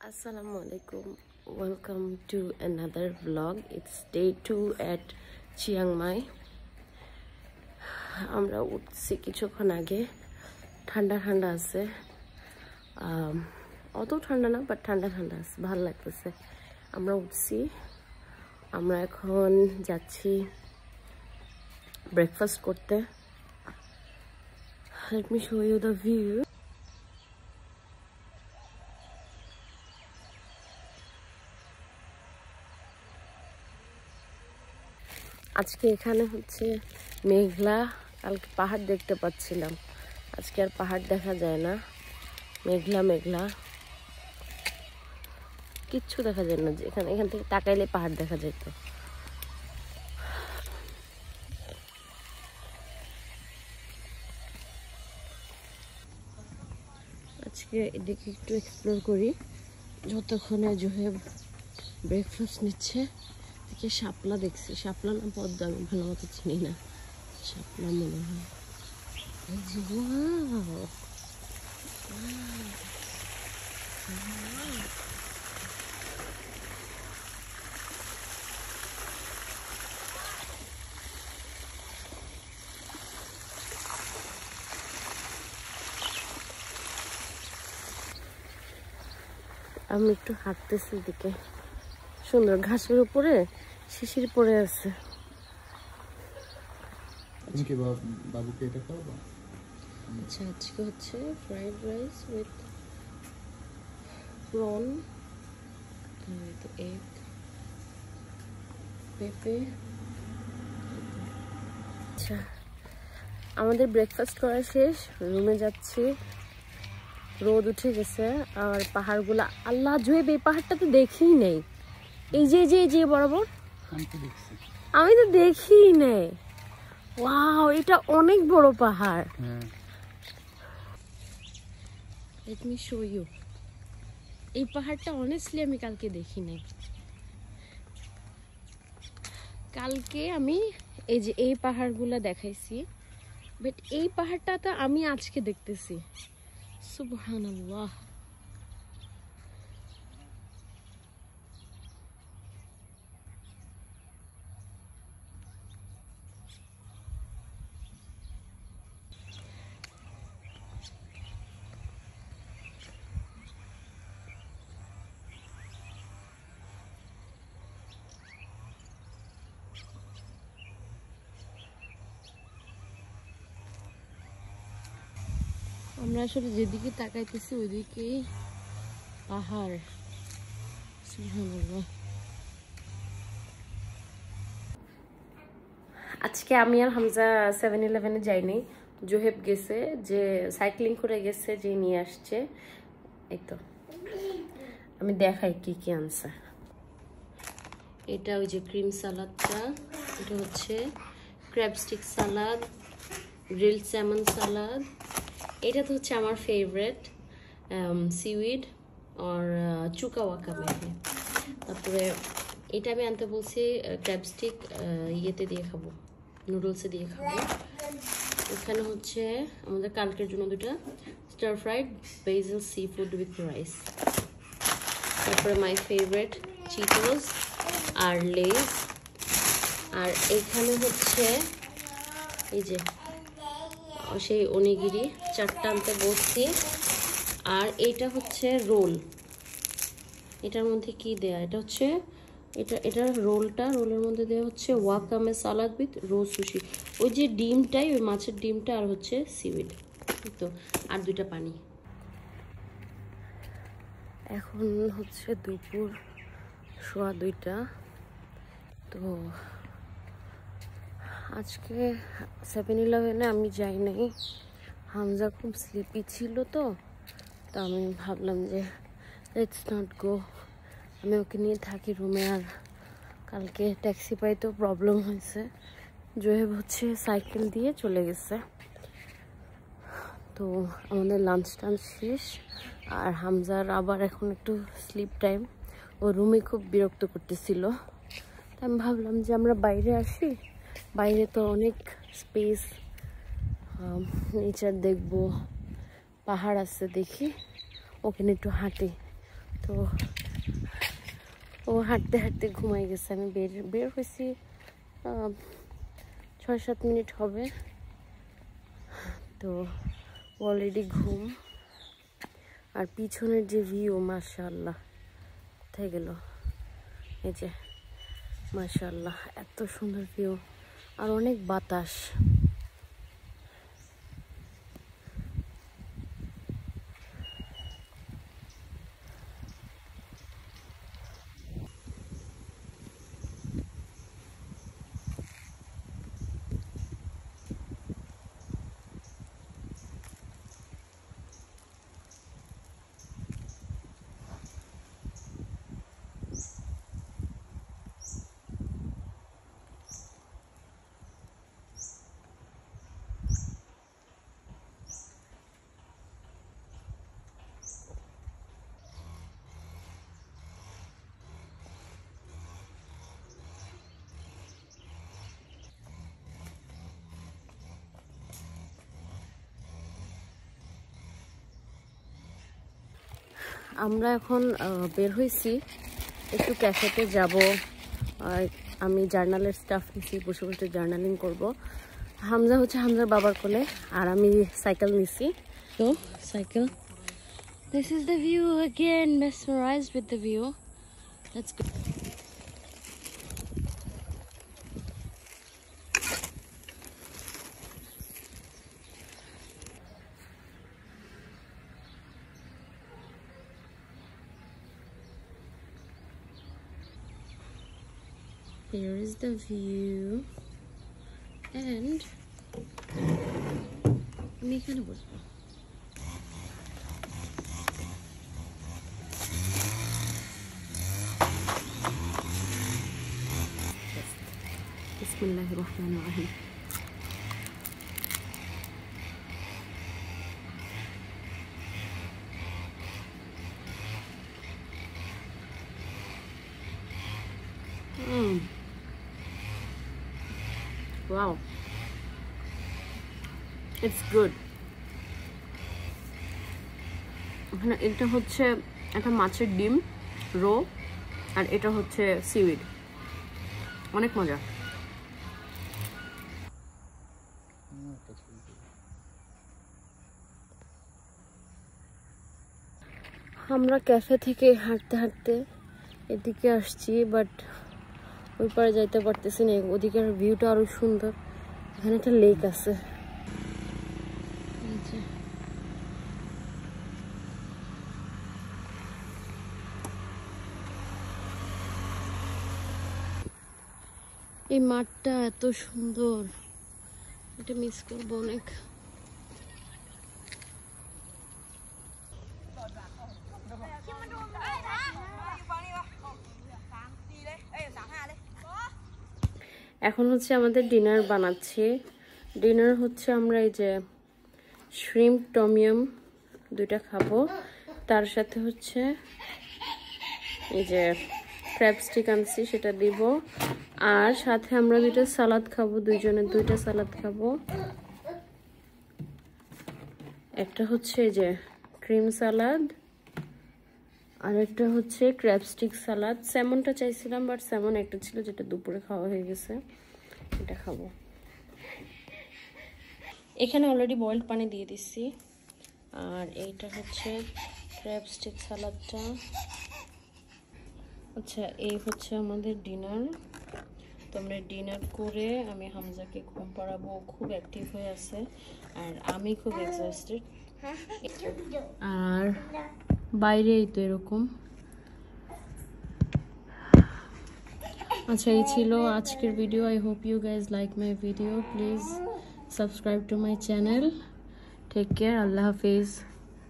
Assalamualaikum. Welcome to another vlog. It's day 2 at Chiang Mai. আমরা উঠছি কিছুক্ষণ আগে। ঠান্ডা ঠান্ডা আছে, অত ঠান্ডা না, বাট ঠান্ডা ঠান্ডা আছে, ভালো লাগতেছে। আমরা উঠছি, আমরা এখন যাচ্ছি ব্রেকফাস্ট করতে। Let me show you the view. আজকে এখানে হচ্ছে মেঘলা, কালকে পাহাড় দেখতে পাচ্ছিলাম, আজকে আর পাহাড় দেখা যায় না, মেঘলা মেঘলা, কিচ্ছু দেখা যায় না। এখান থেকে তাকাইলে পাহাড় দেখা যেত। আজকে এদিকে একটু এক্সপ্লোর করি যতক্ষণে জোহেব ব্রেকফাস্ট নিচ্ছে। এদিকে শাপলা দেখছি, শাপলা না পদ্মা, আমি ভালো মতো চিনি না, শাপলা মনে হয়। এই যে ওয়াও, আমি একটু হাঁটতেছি, দিকে সুন্দর ঘাসের উপরে শিশির পড়ে আছে। বাবুকে এটা খাওয়াবো। আচ্ছা, আজকে হচ্ছে fried rice with prawn, egg, পেঁপে। আচ্ছা, আমাদের ব্রেকফাস্ট করা শেষ, রুমে যাচ্ছি। রোদ উঠে গেছে আর পাহাড়গুলা, আল্লাহ জোয়েব, এই পাহাড়টা তো দেখিই নেই। এই যে যে যে বরাবর আমি তো দেখিই নেই। ওয়াও, এটা অনেক বড় পাহাড়। Let me show you. এই পাহাড়টা অনেস্টলি আমি কালকে দেখি নাই। কালকে আমি এই যে এই পাহাড়গুলা দেখাইছি, বাট এই পাহাড়টা তো আমি আজকে দেখতেছি। সুবহানাল্লাহ। আমরা আসলে যেদিকে তাকাইতেছি ওইদিকেই পাহাড়। সুবহানাল্লাহ। আজকে আমি আর হামজা 7-11-এ যাইনি, জোহেব গেছে, যে সাইক্লিং করে গেছে, যে নিয়ে আসছে। এই তো আমি দেখাই কি কি আনছে। এটা ওই যে ক্রিম সালাদটা, এটা হচ্ছে ক্র্যাব স্টিক সালাদ, গ্রিলড স্যামন সালাদ। এটা তো হচ্ছে আমার ফেভারিট, সিউইড আর চুকা ওয়াকামে। তারপরে এটা আমি আনতে বলছি ক্র্যাব স্টিক, ইয়েতে দিয়ে খাবো, নুডলসে দিয়ে খাবো। এখানে হচ্ছে আমাদের কালকের জন্য দুটা star fried basil sea food with rice. তারপরে মাই ফেভারিট চিটোস আর লেস। আর এখানে হচ্ছে এই যে সেই অনিগিরি, 4টা আনতে বলছি। আর এইটা হচ্ছে রোল। এটার মধ্যে কি দেয়া, এটা হচ্ছে এটা রোলের মধ্যে দেওয়া হচ্ছে ওয়াকামে সালাদ উইথ রো সুশি। ওই যে ডিমটাই, ওই মাছের ডিমটা, আর হচ্ছে সিউইড, তো আর 2টা পানি। এখন হচ্ছে দুপুর 1:15। তো আজকে 7-11-এ আমি যাই নাই, হামজা খুব স্লিপি ছিল, তো আমি ভাবলাম যে লেটস নট গো, আমি ওকে নিয়ে থাকি রুমে। আর কালকে ট্যাক্সি পাইতেও প্রবলেম হয়েছে, জোহেব হচ্ছে সাইকেল দিয়ে চলে গেছে। তো আমাদের লাঞ্চ টাঞ্চ শেষ, আর হামজার আবার এখন একটু স্লিপ টাইম, ও রুমে খুব বিরক্ত করতেছিল। আমি ভাবলাম যে আমরা বাইরে আসি, বাইরে তো অনেক স্পেস, নেচার দেখবো, পাহাড় আছে, দেখি ওখানে একটু হাঁটি। তো ও হাঁটতে হাঁটতে ঘুমাই গেছে। আমি বের হয়েছি 6-7 মিনিট হবে, তো অলরেডি ঘুম। আর পিছনের যে ভিউ, মাশাআল্লাহ, কোথায় গেল, এই যে মাশাআল্লাহ, এত সুন্দর ভিউ আর অনেক বাতাস। আমরা এখন বের হয়েছি, একটু ক্যাফেতে যাব। আমি জার্নালের স্টাফ নিছি, বসে বসে জার্নালিং করব। হামজা হচ্ছে হামজার বাবার কোলে, আর আমি সাইকেল নিছি। তো cycle, this is the view again, mesmerised with the view. Let's go. Here is the view, and আমি এখানে বসবো। বিসমিল্লাহির রহমানির রহিম। Wow, it's good. এটা হচ্ছে একটা মাছের ডিম রো, আর এটা হচ্ছে সিউইড, অনেক মজা। আমরা ক্যাফে থেকে হাঁটতে হাঁটতে এদিকে আসছি, বাট ওই পারে যাইতে পারতেছি না। ওদিকের ভিউটা আরো সুন্দর। এখানে একটা লেক আছে। এই মাঠটা এত সুন্দর, এটা মিস করবো অনেক। এখন হচ্ছে আমাদের ডিনার বানাচ্ছি। ডিনার হচ্ছে আমরা এই যে শ্রিম্প টমিয়াম দুইটা খাবো, তার সাথে হচ্ছে এই যে ক্র্যাব স্টিক আনছি সেটা দিব, আর সাথে আমরা দুইটা সালাদ খাবো, দুইজনের দুইটা সালাদ খাবো। একটা হচ্ছে এই যে ক্রিম সালাদ, আর একটা হচ্ছে ক্র্যাব স্টিক সালাদ। স্যামনটা চাইছিলাম, বাট স্যামন একটা ছিল যেটা দুপুরে খাওয়া হয়ে গেছে, এটা খাবো। এখানে অলরেডি বয়েলড পানি দিয়ে দিচ্ছি। আর এইটা হচ্ছে ক্র্যাব স্টিক সালাদটা। আচ্ছা, এই হচ্ছে আমাদের ডিনার। তো আমরা ডিনার করে আমি হামজাকে ঘুম পাড়াবো, খুব অ্যাক্টিভ হয়ে আছে, আর আমি খুব এক্সস্টেড। আর বাইরে এই তো এরকম। আচ্ছা, এই ছিল আজকের video. I hope you guys like my video. Please subscribe to my channel. Take care. আল্লাহ হাফিজ।